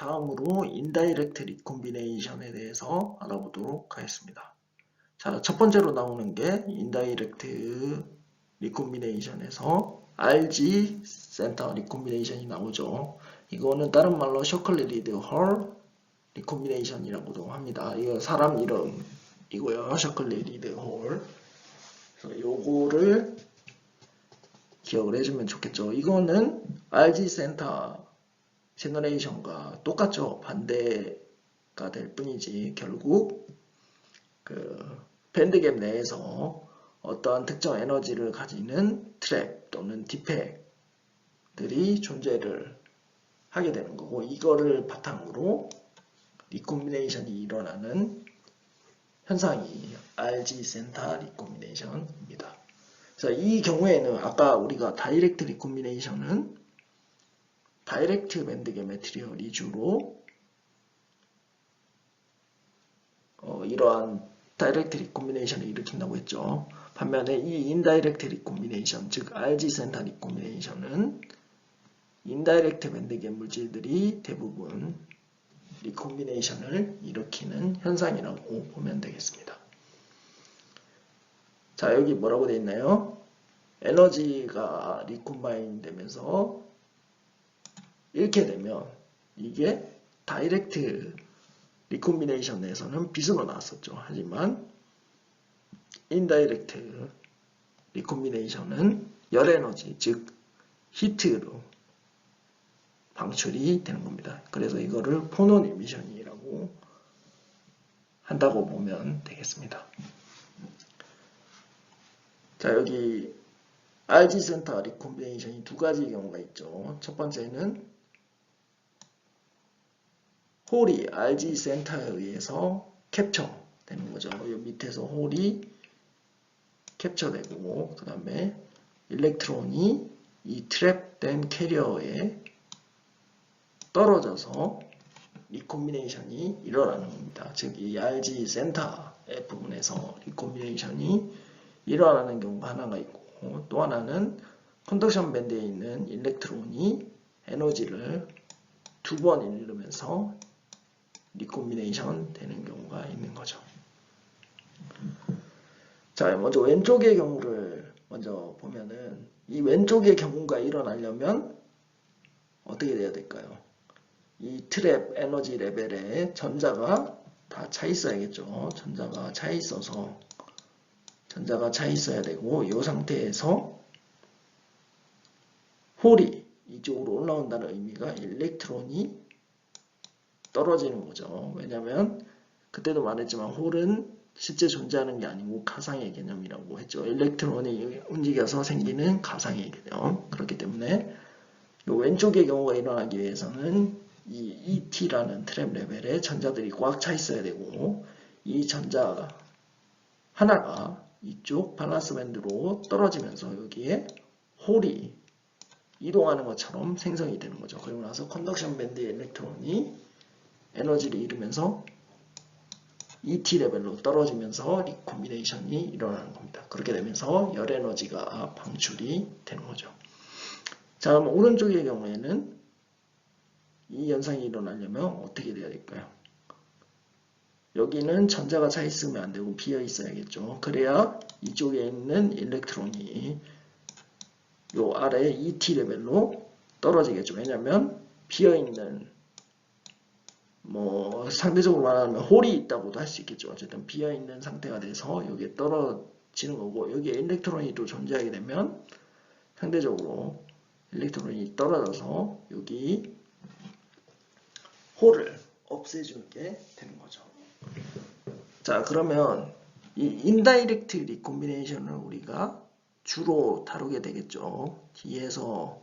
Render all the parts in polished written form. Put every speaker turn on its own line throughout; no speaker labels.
다음으로 인다이렉트 리콤비네이션에 대해서 알아보도록 하겠습니다. 자, 첫 번째로 나오는 게 인다이렉트 리콤비네이션에서 RG 센터 리콤비네이션이 나오죠. 이거는 다른 말로 셔클리 리드 홀 리콤비네이션이라고도 합니다. 이거 사람 이름이고요. 셔클리 리드 홀. 그래서 요거를 기억을 해주면 좋겠죠. 이거는 RG 센터 제너레이션과 똑같죠. 반대가 될 뿐이지 결국 그 밴드갭 내에서 어떠한 특정 에너지를 가지는 트랩 또는 디펙들이 존재를 하게 되는 거고, 이거를 바탕으로 리콤비네이션이 일어나는 현상이 RG 센터 리콤비네이션입니다. 그래서 이 경우에는 아까 우리가 다이렉트 리콤비네이션은 다이렉트 밴드갭 매트리얼이 주로 이러한 다이렉트 리콤비네이션을 일으킨다고 했죠. 반면에 이 인다이렉트 리콤비네이션, 즉 RG 센터 리콤비네이션은 인다이렉트 밴드갭 물질들이 대부분 리콤비네이션을 일으키는 현상이라고 보면 되겠습니다. 자, 여기 뭐라고 되어 있나요? 에너지가 리콤바인 되면서 이렇게 되면 이게 다이렉트 리콤비네이션에서는 빛으로 나왔었죠. 하지만 인다이렉트 리콤비네이션은 열 에너지, 즉 히트로 방출이 되는 겁니다. 그래서 이거를 포논 이미션이라고 한다고 보면 되겠습니다. 자, 여기 RG 센터 리콤비네이션이 두 가지 경우가 있죠. 첫 번째는 홀이 RG 센터에 의해서 캡처되는 거죠. 이 밑에서 홀이 캡처되고, 그 다음에 일렉트론이 이 트랩된 캐리어에 떨어져서 리콤비네이션이 일어나는 겁니다. 즉, 이 RG 센터의 부분에서 리콤비네이션이 일어나는 경우가 하나가 있고, 또 하나는 컨덕션 밴드에 있는 일렉트론이 에너지를 두 번 잃으면서 리콤비네이션 되는 경우가 있는 거죠. 자, 먼저 왼쪽의 경우를 먼저 보면은 이 왼쪽의 경우가 일어나려면 어떻게 돼야 될까요? 이 트랩 에너지 레벨에 전자가 다 차 있어야겠죠. 전자가 차 있어야 되고, 이 상태에서 홀이 이쪽으로 올라온다는 의미가 일렉트론이 떨어지는 거죠. 왜냐하면 그때도 말했지만 홀은 실제 존재하는 게 아니고 가상의 개념이라고 했죠. 일렉트론이 움직여서 생기는 가상의 개념. 그렇기 때문에 이 왼쪽의 경우가 일어나기 위해서는 이 ET라는 트랩 레벨에 전자들이 꽉 차 있어야 되고, 이 전자 하나가 이쪽 밸런스 밴드로 떨어지면서 여기에 홀이 이동하는 것처럼 생성이 되는 거죠. 그리고 나서 컨덕션 밴드의 일렉트론이 에너지를 잃으면서 ET 레벨로 떨어지면서 리콤비네이션이 일어나는 겁니다. 그렇게 되면서 열 에너지가 방출이 되는 거죠. 자, 그럼 오른쪽의 경우에는 이 현상이 일어나려면 어떻게 돼야 될까요? 여기는 전자가 차 있으면 안 되고 비어 있어야겠죠. 그래야 이쪽에 있는 일렉트론이 요 아래 ET 레벨로 떨어지겠죠. 왜냐하면 비어 있는 상대적으로 말하면 홀이 있다고도 할 수 있겠죠. 어쨌든 비어 있는 상태가 돼서 여기에 떨어지는 거고, 여기에 일렉트론이 또 존재하게 되면 상대적으로 일렉트론이 떨어져서 여기 홀을 없애주게 되는 거죠. 자, 그러면 이 인다이렉트 리콤비네이션을 우리가 주로 다루게 되겠죠. 뒤에서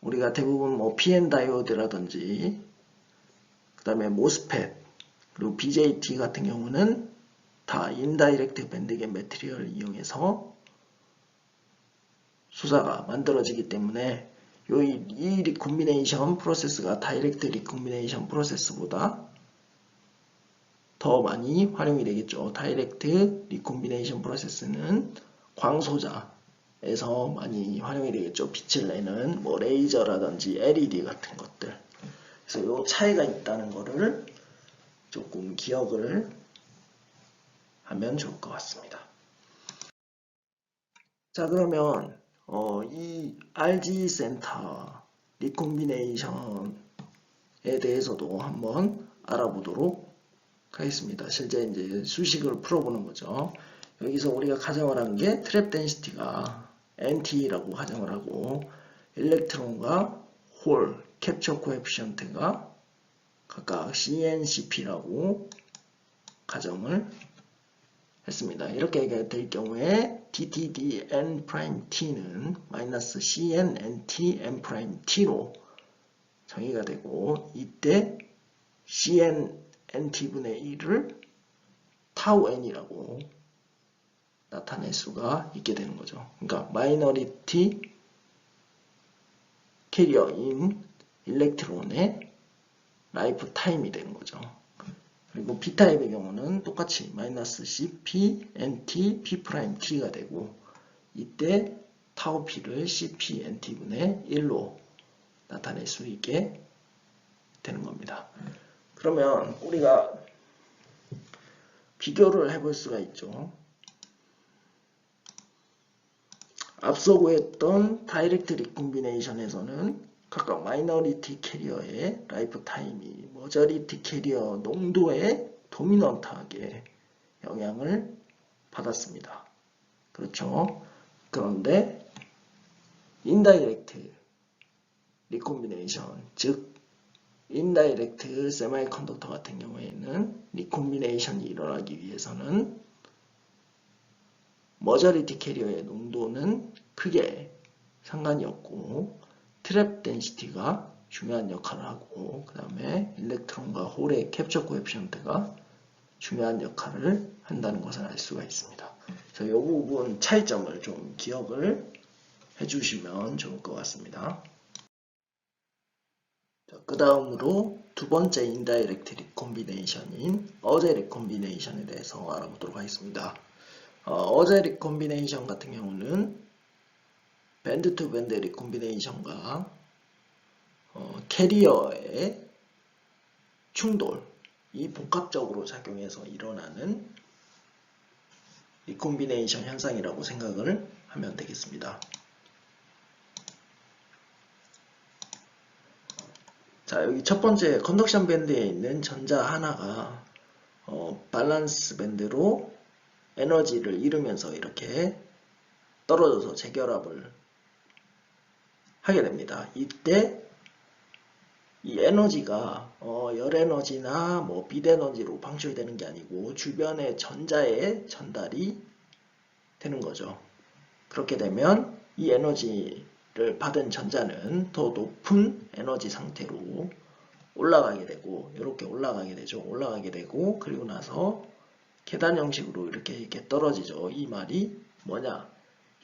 우리가 대부분 PN 다이오드라든지 그 다음에 모스펫 그리고 BJT 같은 경우는 다 인다이렉트 밴드갭 매트리얼을 이용해서 수사가 만들어지기 때문에 이 리콤비네이션 프로세스가 다이렉트 리콤비네이션 프로세스보다 더 많이 활용이 되겠죠. 다이렉트 리콤비네이션 프로세스는 광소자에서 많이 활용이 되겠죠. 빛을 내는 레이저라든지 LED 같은 것들. 그래서 이 차이가 있다는 거를 조금 기억을 하면 좋을 것 같습니다. 자, 그러면 이 RG 센터 리콤비네이션에 대해서도 한번 알아보도록 하겠습니다. 실제 이제 수식을 풀어보는 거죠. 여기서 우리가 가정을 한 게 트랩 덴시티가 NT라고 가정을 하고 일렉트론과 홀 캡처 코에피션트가 각각 CNCP라고 가정을 했습니다. 이렇게 될 경우에 DTDN'T는 마이너스 CNNT''T로 정의가 되고 이때 CNNT분의 1을 타우 N이라고 나타낼 수가 있게 되는 거죠. 그러니까 마이너리티 캐리어인 일렉트론의 라이프 타임이 되는 거죠. 그리고 B타입의 경우는 똑같이 마이너스 CP, NT, P'T가 되고 이때 타우 P를 CP, NT분의 1로 나타낼 수 있게 되는 겁니다. 그러면 우리가 비교를 해볼 수가 있죠. 앞서 구했던 다이렉트 리콤비네이션에서는 각각 마이너리티 캐리어의 라이프 타임이 머저리티 캐리어 농도에 도미넌트하게 영향을 받았습니다. 그렇죠? 그런데 인다이렉트 리콤비네이션, 즉 인다이렉트 세마이컨덕터 같은 경우에는 리콤비네이션이 일어나기 위해서는 머저리티 캐리어의 농도는 크게 상관이 없고 트랩 덴시티가 중요한 역할을 하고 그 다음에 일렉트론과 홀의 캡처 코에피션트가 중요한 역할을 한다는 것을 알 수가 있습니다. 그래서 이 부분 차이점을 좀 기억을 해주시면 좋을 것 같습니다. 그 다음으로 두 번째 인다이렉트 리콤비네이션인 어제 리콤비네이션에 대해서 알아보도록 하겠습니다. 어제 리콤비네이션 같은 경우는 밴드 투 밴드 리콤비네이션과 캐리어의 충돌이 복합적으로 작용해서 일어나는 리콤비네이션 현상이라고 생각을 하면 되겠습니다. 자, 여기 첫 번째 컨덕션 밴드에 있는 전자 하나가 밸런스 밴드로 에너지를 잃으면서 이렇게 떨어져서 재결합을 하게 됩니다. 이때 이 에너지가 열 에너지나 뭐 빛 에너지로 방출되는 게 아니고 주변의 전자에 전달이 되는 거죠. 그렇게 되면 이 에너지를 받은 전자는 더 높은 에너지 상태로 올라가게 되고 이렇게 올라가게 되죠. 올라가게 되고 그리고 나서 계단 형식으로 이렇게 떨어지죠. 이 말이 뭐냐?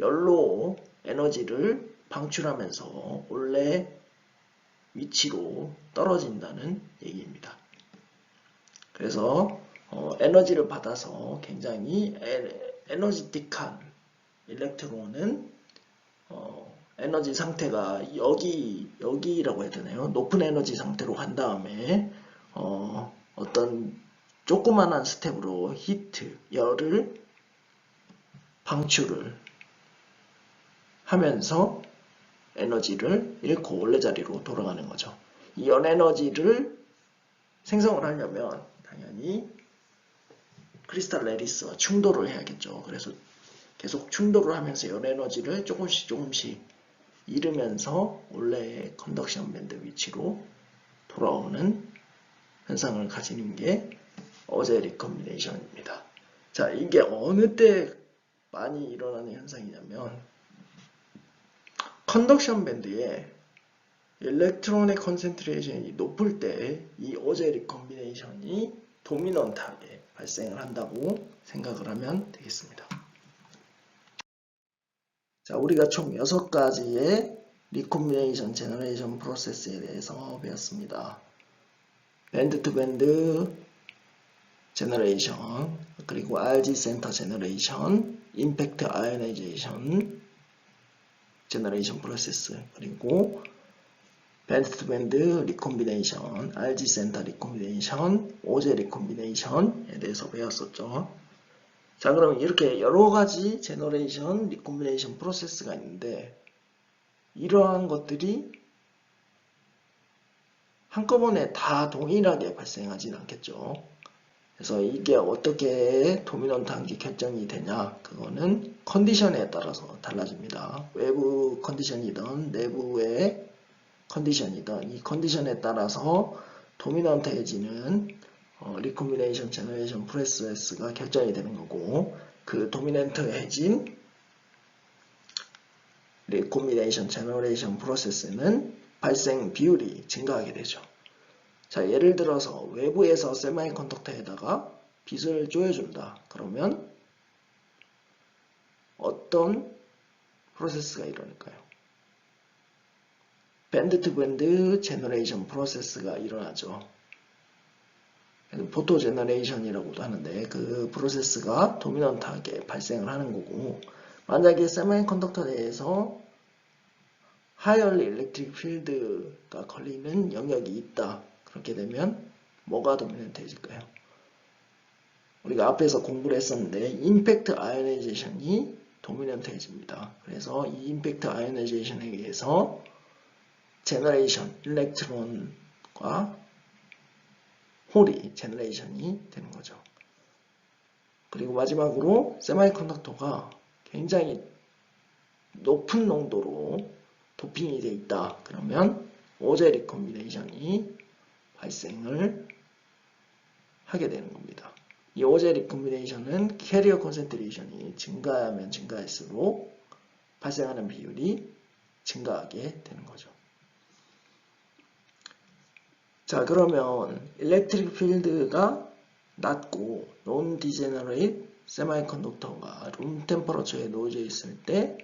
열로 에너지를 방출하면서 원래 위치로 떨어진다는 얘기입니다. 그래서 에너지를 받아서 굉장히 에너지틱한 일렉트론은 에너지 상태가 여기라고 해야 되나요? 높은 에너지 상태로 간 다음에 어떤 조그만한 스텝으로 히트, 열을 방출을 하면서 에너지를 잃고 원래 자리로 돌아가는 거죠. 이 연 에너지를 생성을 하려면 당연히 크리스탈 레디스와 충돌을 해야겠죠. 그래서 계속 충돌을 하면서 연 에너지를 조금씩 잃으면서 원래의 컨덕션 밴드 위치로 돌아오는 현상을 가지는 게 어제 리콤비네이션입니다. 자, 이게 어느 때 많이 일어나는 현상이냐면 컨덕션 밴드에 일렉트론의 컨센트레이션이 높을 때 이 어제 리콤비네이션이 도미넌트하게 발생을 한다고 생각을 하면 되겠습니다. 자, 우리가 총 6가지의 리콤비네이션 제너레이션 프로세스에 대해서 배웠습니다. 밴드 투 밴드 제너레이션, 그리고 RG 센터 제너레이션, 임팩트 아이오나이제이션 제너레이션 프로세스, 그리고 밴드 투 밴드 리콤비네이션, RG 센터 리콤비네이션, 오제 리콤비네이션에 대해서 배웠었죠. 자, 그럼 이렇게 여러 가지 제너레이션, 리콤비네이션 프로세스가 있는데 이러한 것들이 한꺼번에 다 동일하게 발생하진 않겠죠. 그래서 이게 어떻게 도미넌트한 게 결정이 되냐, 그거는 컨디션에 따라서 달라집니다. 외부 컨디션이든 내부의 컨디션이든 이 컨디션에 따라서 도미넌트해지는 리콤비네이션 제너레이션 프로세스가 결정이 되는 거고, 그 도미넌트해진 리콤비네이션 제너레이션 프로세스는 발생 비율이 증가하게 되죠. 자, 예를 들어서 외부에서 세미컨덕터에다가 빛을 조여준다. 그러면 어떤 프로세스가 일어날까요? 밴드 투 밴드 제너레이션 프로세스가 일어나죠. 포토 제너레이션이라고도 하는데 그 프로세스가 도미넌트하게 발생을 하는 거고, 만약에 세미컨덕터 내에서 하이얼 일렉트릭 필드가 걸리는 영역이 있다. 그렇게 되면 뭐가 도미넌트해질까요? 우리가 앞에서 공부를 했었는데 임팩트 아이오나이제이션이 도미넌트해집니다. 그래서 이 임팩트 아이오나이제이션에 의해서 제너레이션, 일렉트론과 홀이 제너레이션이 되는 거죠. 그리고 마지막으로 세미컨덕터가 굉장히 높은 농도로 도핑이 되어 있다. 그러면 오제 리콤비네이션이 발생을 하게 되는 겁니다. 이 오제 리콤비네이션은 캐리어 콘센트레이션이 증가하면 증가할수록 발생하는 비율이 증가하게 되는 거죠. 자, 그러면 일렉트릭 필드가 낮고 논 디제너레이트 세미컨덕터가 룸 템퍼러처에 놓여져 있을 때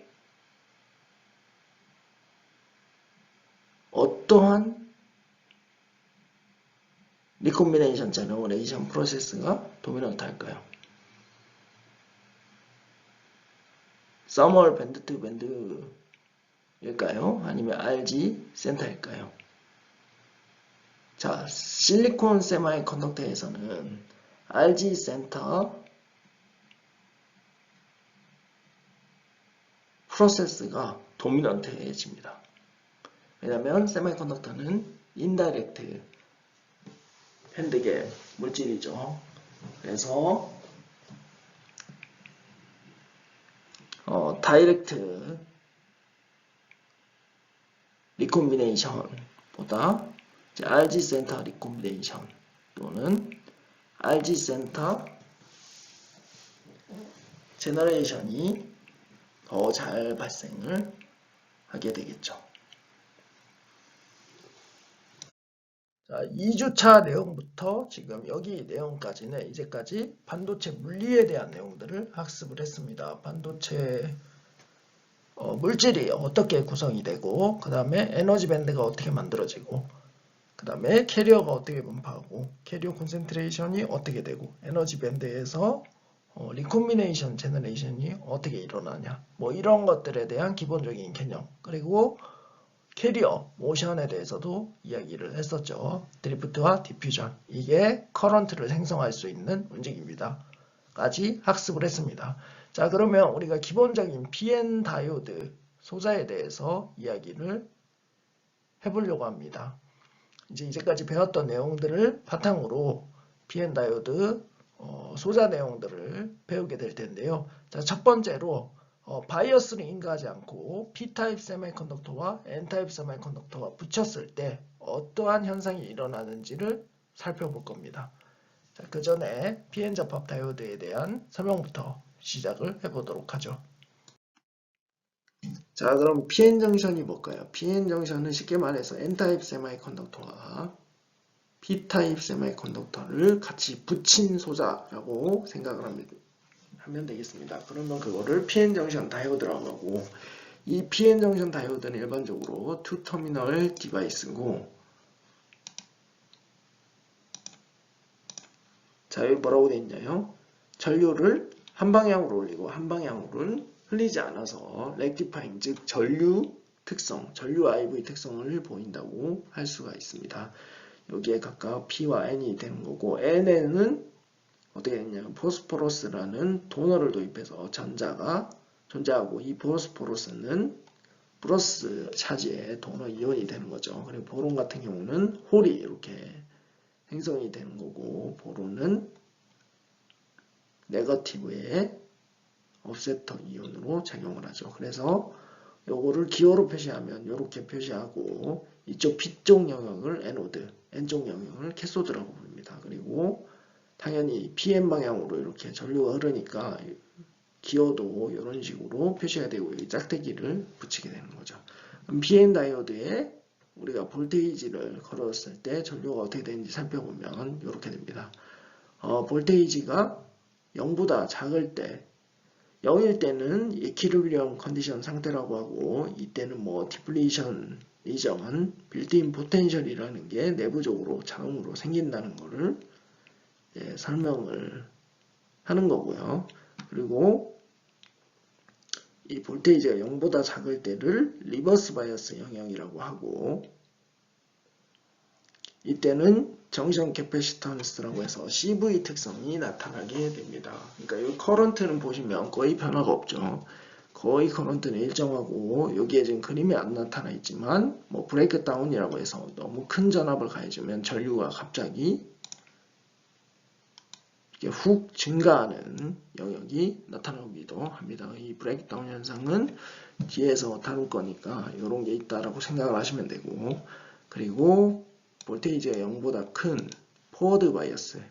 어떠한 리콤비네이션 제너레이션 프로세스가 도미넌트 할까요? 서멀 밴드 투 밴드일까요? 아니면 RG 센터일까요? 자, 실리콘 세미컨덕터에서는 RG 센터 프로세스가 도미넌트해집니다. 왜냐하면 세미컨덕터는 인다이렉트 핸드계 물질이죠. 그래서 다이렉트 리콤비네이션보다 RG 센터 리콤비네이션 또는 RG 센터 제너레이션이 더 잘 발생을 하게 되겠죠. 자, 2주차 내용부터 지금 여기 내용까지는 이제까지 반도체 물리에 대한 내용들을 학습을 했습니다. 반도체 물질이 어떻게 구성이 되고, 그 다음에 에너지 밴드가 어떻게 만들어지고, 그 다음에 캐리어가 어떻게 분포하고, 캐리어 콘센트레이션이 어떻게 되고, 에너지 밴드에서 리콤비네이션 제너레이션이 어떻게 일어나냐, 뭐 이런 것들에 대한 기본적인 개념, 그리고 캐리어 모션에 대해서도 이야기를 했었죠. 드리프트와 디퓨전, 이게 커런트를 생성할 수 있는 움직임이다 까지 학습을 했습니다. 자, 그러면 우리가 기본적인 PN 다이오드 소자에 대해서 이야기를 해보려고 합니다. 이제까지 배웠던 내용들을 바탕으로 PN 다이오드 소자 내용들을 배우게 될 텐데요. 자, 첫 번째로 바이어스를 인가하지 않고 P타입 세미컨덕터와 N타입 세미컨덕터가 붙였을 때 어떠한 현상이 일어나는지를 살펴볼 겁니다. 자, 그 전에 PN 접합 다이오드에 대한 설명부터 시작을 해보도록 하죠. 자, 그럼 PN 정션이 뭘까요? PN 정션은 쉽게 말해서 N타입 세미컨덕터와 P타입 세미컨덕터를 같이 붙인 소자라고 생각을 하면 되겠습니다. 그러면 그거를 PN 정션 다이오드라고 하고, 이 PN 정션 다이오드는 일반적으로 투 터미널 디바이스고, 자, 여기 뭐라고 되어 있나요? 전류를 한 방향으로 올리고 한 방향으로는 흘리지 않아서 렉티파잉, 즉 전류 특성, 전류 IV 특성을 보인다고 할 수가 있습니다. 여기에 각각 P와 N이 되는 거고, N에는 어떻게 되냐면 포스포러스라는 도너를 도입해서 전자가 존재하고, 이 포스포러스는 플러스 차지의 도너 이온이 되는 거죠. 그리고 보론 같은 경우는 홀이 이렇게 생성이 되는 거고, 보론은 네거티브의 옵세터 이온으로 작용을 하죠. 그래서 요거를 기호로 표시하면 이렇게 표시하고, 이쪽 B쪽 영역을 에노드, N쪽 영역을 캐소드라고 부릅니다. 그리고 당연히 PM 방향으로 이렇게 전류가 흐르니까 기호도 이런 식으로 표시가 되고, 여기 짝대기를 붙이게 되는 거죠. 그럼 PN 다이오드에 우리가 볼테이지를 걸었을 때 전류가 어떻게 되는지 살펴보면 이렇게 됩니다. 볼테이지가 0보다 작을 때, 0일 때는 이퀴리브리엄 컨디션 상태라고 하고, 이때는 뭐 디플리션 리전, 빌트인 포텐셜이라는 게 내부적으로 자동으로 생긴다는 것을 설명을 하는 거고요. 그리고 이 볼테이지가 0보다 작을 때를 리버스 바이어스 영역이라고 하고, 이때는 정션 캐패시턴스라고 해서 CV 특성이 나타나게 됩니다. 그러니까 이 커런트는 보시면 거의 변화가 없죠. 거의 커런트는 일정하고, 여기에 지금 그림이 안 나타나 있지만 뭐 브레이크 다운이라고 해서 너무 큰 전압을 가해주면 전류가 갑자기 이렇게 훅 증가하는 영역이 나타나기도 합니다. 이 브레이크 다운 현상은 뒤에서 다룰 거니까 이런 게 있다라고 생각을 하시면 되고, 그리고 볼테이지가 0보다 큰 포워드 바이어스,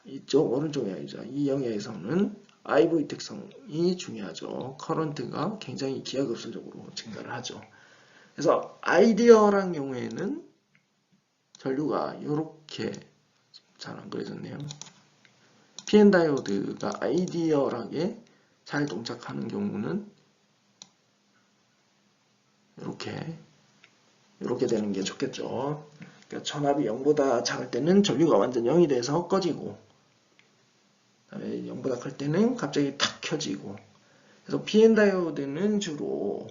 이쪽 오른쪽 영역이죠. 이 영역에서는 IV 특성이 중요하죠. 커런트가 굉장히 기하급수적으로 증가를 하죠. 그래서 아이디어란 경우에는 전류가 이렇게 잘 안 그려졌네요. PN 다이오드가 아이디어하게 잘 동작하는 경우는 이렇게 되는 게 좋겠죠. 그러니까 전압이 0보다 작을 때는 전류가 완전 0이 돼서 꺼지고, 그다음에 0보다 클 때는 갑자기 탁 켜지고. 그래서 PN 다이오드는 주로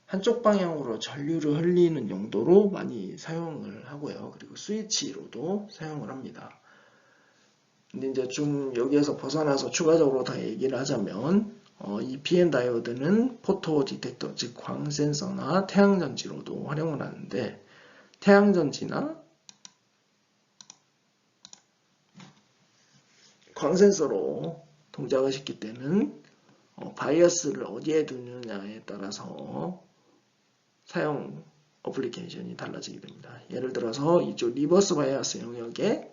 한쪽 방향으로 전류를 흘리는 용도로 많이 사용을 하고요. 그리고 스위치로도 사용을 합니다. 근데 이제 좀 여기에서 벗어나서 추가적으로 더 얘기를 하자면, 이 PN 다이오드는 포토 디텍터, 즉 광 센서나 태양전지로도 활용을 하는데, 태양전지나 광 센서로 동작을 시킬 때는 바이어스를 어디에 두느냐에 따라서 사용 어플리케이션이 달라지게 됩니다. 예를 들어서 이쪽 리버스 바이어스 영역에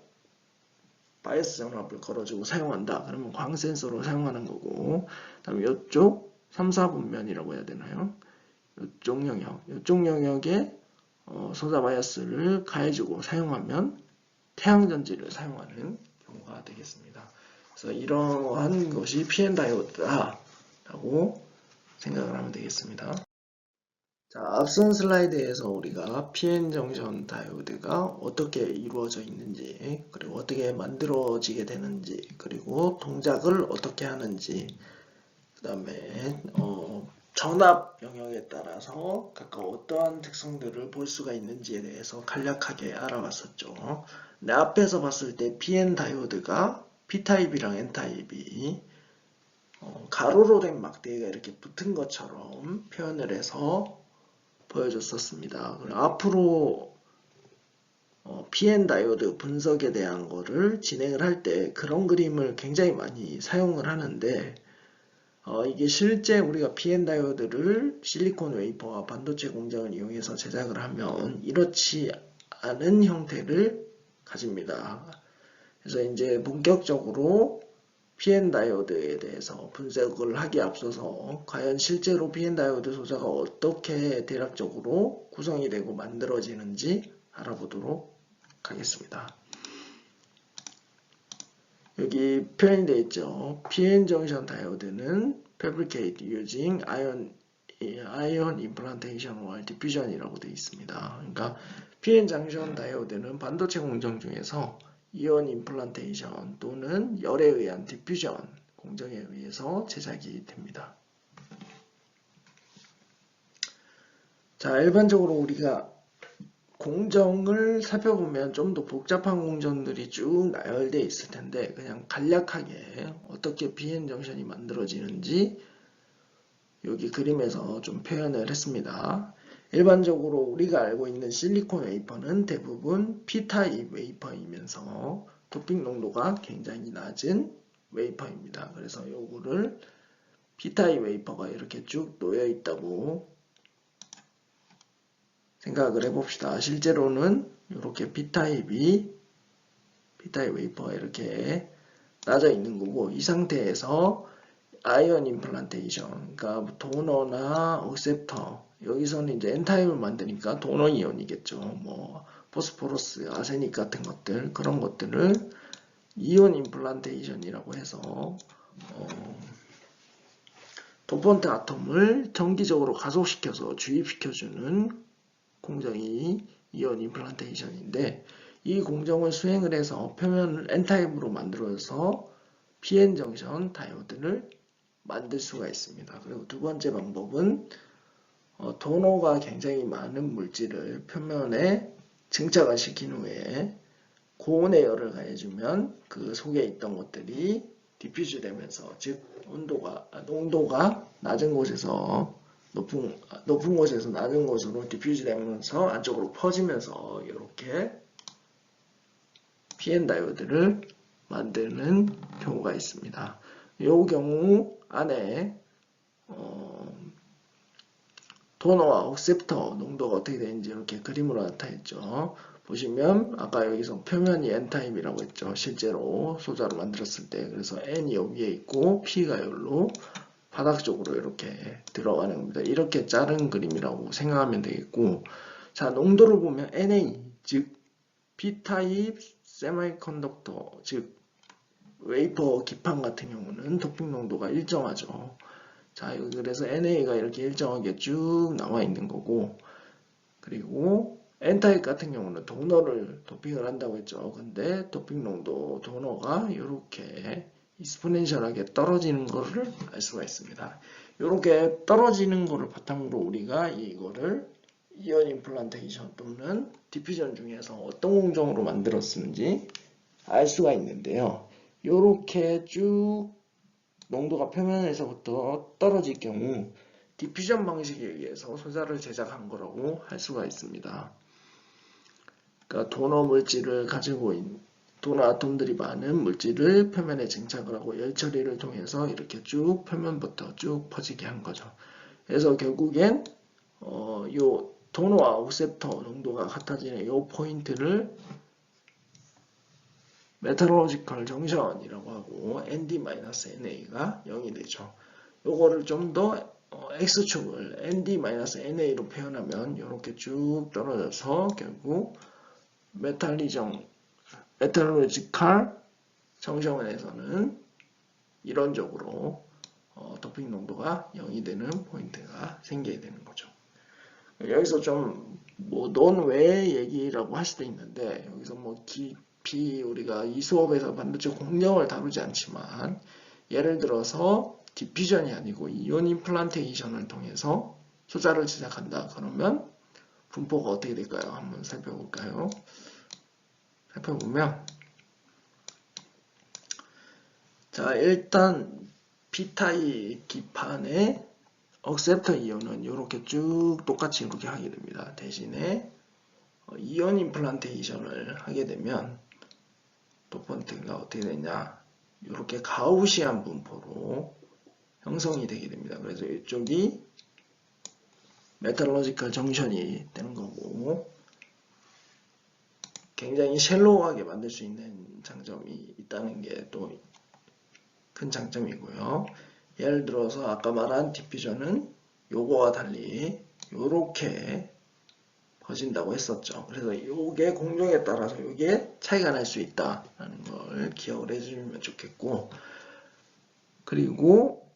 바이어스 전압을 걸어주고 사용한다. 그러면 광 센서로 사용하는 거고, 그다음에 이쪽 3, 4분면이라고 해야 되나요? 이쪽 영역에 소자 바이어스를 가해주고 사용하면 태양전지를 사용하는 경우가 되겠습니다. 그래서 이러한 것이 PN 다이오드다라고 생각을 하면 되겠습니다. 자, 앞선 슬라이드에서 우리가 PN 정션 다이오드가 어떻게 이루어져 있는지, 그리고 어떻게 만들어지게 되는지, 그리고 동작을 어떻게 하는지, 그 다음에 전압 영역에 따라서 각각 어떠한 특성들을 볼 수가 있는지에 대해서 간략하게 알아봤었죠. 근데 앞에서 봤을 때 PN 다이오드가 P타입이랑 N타입이 가로로 된 막대기가 이렇게 붙은 것처럼 표현을 해서 보여줬었습니다. 앞으로 PN 다이오드 분석에 대한 거를 진행을 할 때 그런 그림을 굉장히 많이 사용을 하는데, 이게 실제 우리가 PN 다이오드를 실리콘 웨이퍼와 반도체 공장을 이용해서 제작을 하면 이렇지 않은 형태를 가집니다. 그래서 이제 본격적으로 PN 다이오드에 대해서 분석을 하기에 앞서서 과연 실제로 PN 다이오드 소자가 어떻게 대략적으로 구성이 되고 만들어지는지 알아보도록 하겠습니다. 여기 표현이 되어 있죠. PN 정션 다이오드는 fabricate using ion implantation or diffusion이라고 되어 있습니다. 그러니까 PN 정션 다이오드는 반도체 공정 중에서 이온 임플란테이션 또는 열에 의한 디퓨전 공정에 의해서 제작이 됩니다. 자, 일반적으로 우리가 공정을 살펴보면 좀 더 복잡한 공정들이 쭉 나열되어 있을 텐데 그냥 간략하게 어떻게 pn 정션이 만들어지는지 여기 그림에서 좀 표현을 했습니다. 일반적으로 우리가 알고 있는 실리콘 웨이퍼는 대부분 P타입 웨이퍼이면서 도핑 농도가 굉장히 낮은 웨이퍼입니다. 그래서 요거를 P타입 웨이퍼가 이렇게 쭉 놓여 있다고 생각을 해봅시다. 실제로는 이렇게 P타입 웨이퍼가 이렇게 낮아 있는 거고 이 상태에서 아이언 임플란테이션, 그러니까 도너나 억셉터, 여기서는 이제 N타입을 만드니까 도너 이온이겠죠. 뭐 포스포러스, 아세닉 같은 것들, 그런 것들을 이온 임플란테이션이라고 해서 도펀트 아톰을 정기적으로 가속시켜서 주입시켜주는 공정이 이온 임플란테이션인데 이 공정을 수행을 해서 표면을 N타입으로 만들어서 PN 정션 다이오드를 만들 수가 있습니다. 그리고 두 번째 방법은 도너가 굉장히 많은 물질을 표면에 증착을 시킨 후에 고온의 열을 가해주면 그 속에 있던 것들이 디퓨즈 되면서 즉 농도가 낮은 곳에서 높은 곳에서 낮은 곳으로 디퓨즈 되면서 안쪽으로 퍼지면서 이렇게 PN 다이오드를 만드는 경우가 있습니다. 이 경우 안에 도너와 억셉터 농도가 어떻게 되는지 이렇게 그림으로 나타냈죠. 보시면 아까 여기서 표면이 N타입이라고 했죠. 실제로 소자를 만들었을 때. 그래서 N이 여기에 있고 P가 여기로 바닥 쪽으로 이렇게 들어가는 겁니다. 이렇게 자른 그림이라고 생각하면 되겠고, 자, 농도를 보면 Na, 즉 P타입 세미컨덕터, 즉 웨이퍼 기판 같은 경우는 도핑 농도가 일정하죠. 자, 그래서 NA가 이렇게 일정하게 쭉 나와 있는 거고, 그리고 N타입 같은 경우는 도너를 도핑을 한다고 했죠. 근데 도핑 농도 도너가 이렇게 익스포넨셜하게 떨어지는 것을 알 수가 있습니다. 이렇게 떨어지는 것을 바탕으로 우리가 이거를 이온 임플란테이션 또는 디퓨전 중에서 어떤 공정으로 만들었는지 알 수가 있는데요. 이렇게 쭉 농도가 표면에서부터 떨어질 경우 디퓨전 방식에 의해서 소자를 제작한 거라고 할 수가 있습니다. 그러니까 도너 물질을 가지고 있는 도너 아톰들이 많은 물질을 표면에 증착을 하고 열 처리를 통해서 이렇게 쭉 표면부터 쭉 퍼지게 한 거죠. 그래서 결국엔 요 도너와 억셉터 농도가 같아지는 요 포인트를 메탈로지컬 정션이라고 하고 ND-NA가 0이 되죠. 요거를 좀 더 X축을 ND-NA로 표현하면 이렇게 쭉 떨어져서 결국 메탈로지컬 정션에서는 이론적으로 도핑 농도가 0이 되는 포인트가 생기게 되는 거죠. 여기서 좀 뭐 논외의 얘기라고 할 수도 있는데 여기서 뭐 깊이 우리가 이 수업에서 반드시 공정을 다루지 않지만 예를 들어서 디퓨전이 아니고 이온 임플란테이션을 통해서 소자를 제작한다. 그러면 분포가 어떻게 될까요? 한번 살펴볼까요? 살펴보면 자, 일단 P타입 기판에 억셉터 이온은 이렇게 쭉 똑같이 이렇게 하게 됩니다. 대신에 이온 임플란테이션을 하게 되면 도펀트가 어떻게 되냐, 이렇게 가우시안 분포로 형성이 되게 됩니다. 그래서 이쪽이 메탈로지컬 정션이 되는 거고 굉장히 쉘로우하게 만들 수 있는 장점이 있다는 게 또 큰 장점이고요. 예를 들어서 아까 말한 디퓨전은 요거와 달리 요렇게 퍼진다고 했었죠. 그래서 요게 공정에 따라서 요게 차이가 날 수 있다라는 걸 기억을 해주시면 좋겠고, 그리고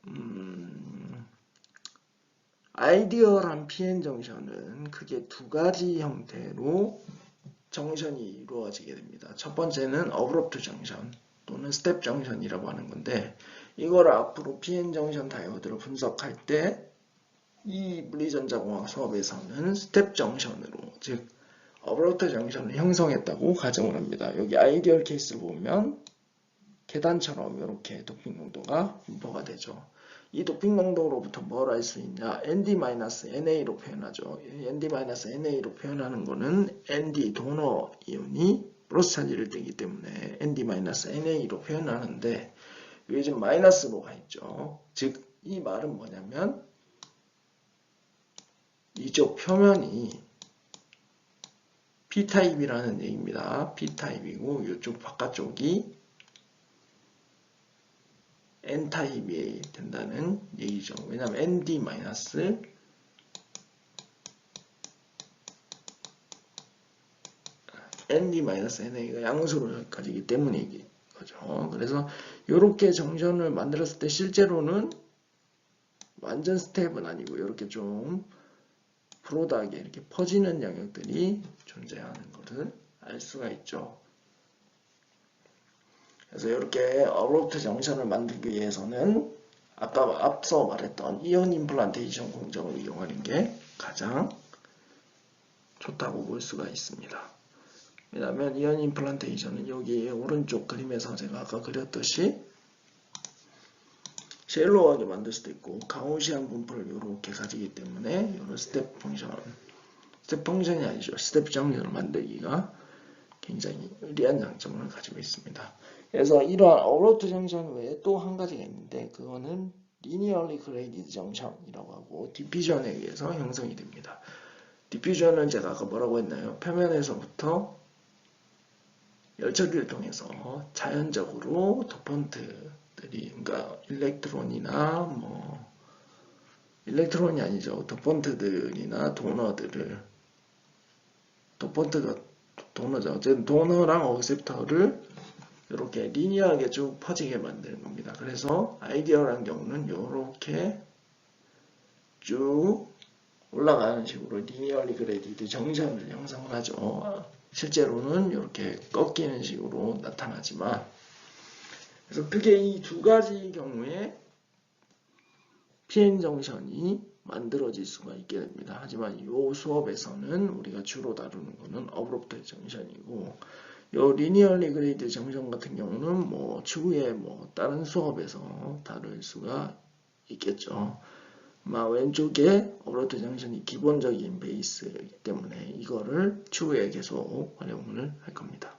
아이디얼한 PN 정션은 크게 두 가지 형태로 정션이 이루어지게 됩니다. 첫 번째는 어브럽트 정션 또는 스텝 정션이라고 하는 건데, 이걸 앞으로 PN 정션 다이오드를 분석할 때 이 물리전자공학 수업에서는 스텝 정션으로, 즉 어브로트 정션을 형성했다고 가정을 합니다. 여기 아이디얼 케이스를 보면 계단처럼 이렇게 도핑 농도가 분포가 되죠. 이 도핑 농도로부터 뭘 알 수 있냐? ND-NA로 표현하죠. ND-NA로 표현하는 거는 ND 도너 이온이 플러스 차지를 띠기 때문에 ND-NA로 표현하는데 여기 지금 마이너스로 가 있죠. 즉 이 말은 뭐냐면 이쪽 표면이 P타입이라는 얘기입니다. P타입이고 이쪽 바깥쪽이 N타입이 된다는 얘기죠. 왜냐하면 ND- ND-NA가 양수를 가지기 때문에 거죠. 그래서 이렇게 정션을 만들었을 때 실제로는 완전 스텝은 아니고 이렇게 좀 브로드하게 이렇게 퍼지는 영역들이 존재하는 것을 알 수가 있죠. 그래서 이렇게 어브로트 정션을 만들기 위해서는 아까 앞서 말했던 이온 임플란테이션 공정을 이용하는 게 가장 좋다고 볼 수가 있습니다. 왜냐하면 이온 임플란테이션은 여기 오른쪽 그림에서 제가 아까 그렸듯이 쉘로우하게 만들 수도 있고 가우시안 분포를 이렇게 가지기 때문에 이런 스텝 펑션이 아니죠. 스텝 정션을 만들기가 굉장히 유리한 장점을 가지고 있습니다. 그래서 이러한 어브로트 정션 외에 또 한 가지가 있는데 그거는 리니어리 그레이디드 정션이라고 하고 디퓨전에 의해서 형성이 됩니다. 디퓨전은 제가 아까 뭐라고 했나요? 표면에서부터 열처리를 통해서 자연적으로 도펀트들이, 그러니까 일렉트론이 아니죠. 도펀트들이나 도펀트가 도너죠. 어쨌든 도너랑 어셉터를 이렇게 리니어하게 쭉 퍼지게 만드는 겁니다. 그래서 아이디어라는 경우는 이렇게 쭉 올라가는 식으로 리니어리 그레디드 정션을 형성을 하죠. 실제로는 이렇게 꺾이는 식으로 나타나지만, 그래서 크게 이 두 가지 경우에 PN 정션이 만들어질 수가 있게 됩니다. 하지만 이 수업에서는 우리가 주로 다루는 것은 어브로트 정션이고, 요 리니어리 그레이드 정션 같은 경우는 추후에 다른 수업에서 다룰 수가 있겠죠. 왼쪽에 어브로트 정션이 기본적인 베이스이기 때문에 이거를 추후에 계속 활용을 할 겁니다.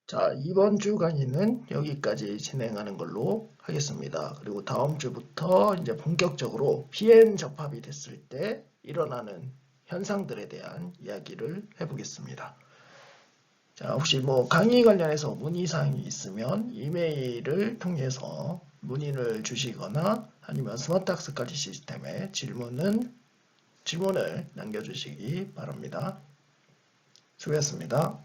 자, 이번 주 강의는 여기까지 진행하는 걸로 하겠습니다. 그리고 다음 주부터 이제 본격적으로 PN 접합이 됐을 때 일어나는 현상들에 대한 이야기를 해보겠습니다. 자, 혹시 강의 관련해서 문의사항이 있으면 이메일을 통해서 문의를 주시거나 아니면 스마트학습관리 시스템에 질문을 남겨주시기 바랍니다. 수고했습니다.